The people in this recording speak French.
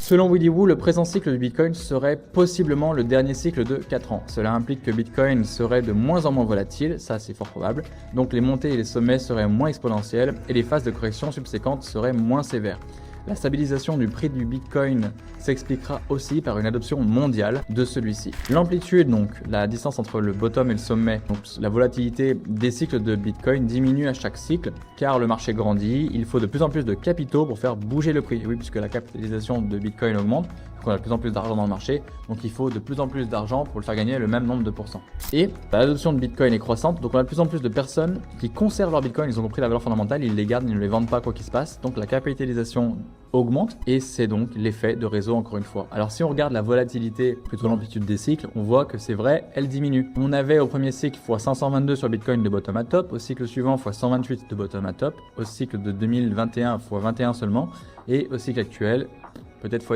Selon Willy Woo, le présent cycle du Bitcoin serait possiblement le dernier cycle de 4 ans. Cela implique que Bitcoin serait de moins en moins volatile, ça c'est fort probable, donc les montées et les sommets seraient moins exponentielles et les phases de correction subséquentes seraient moins sévères. La stabilisation du prix du Bitcoin s'expliquera aussi par une adoption mondiale de celui-ci. L'amplitude, donc la distance entre le bottom et le sommet, donc la volatilité des cycles de Bitcoin diminue à chaque cycle car le marché grandit, il faut de plus en plus de capitaux pour faire bouger le prix. Oui, puisque la capitalisation de Bitcoin augmente, on a de plus en plus d'argent dans le marché, donc il faut de plus en plus d'argent pour le faire gagner le même nombre de pourcents. Et l'adoption de Bitcoin est croissante, donc on a de plus en plus de personnes qui conservent leur Bitcoin, ils ont compris la valeur fondamentale, ils les gardent, ils ne les vendent pas quoi qu'il se passe, donc la capitalisation augmente et c'est donc l'effet de réseau encore une fois. Alors si on regarde la volatilité, plutôt l'amplitude des cycles, on voit que c'est vrai, elle diminue. On avait au premier cycle x 522 sur Bitcoin de bottom à top, au cycle suivant x 128 de bottom à top, au cycle de 2021 x 21 seulement et au cycle actuel peut-être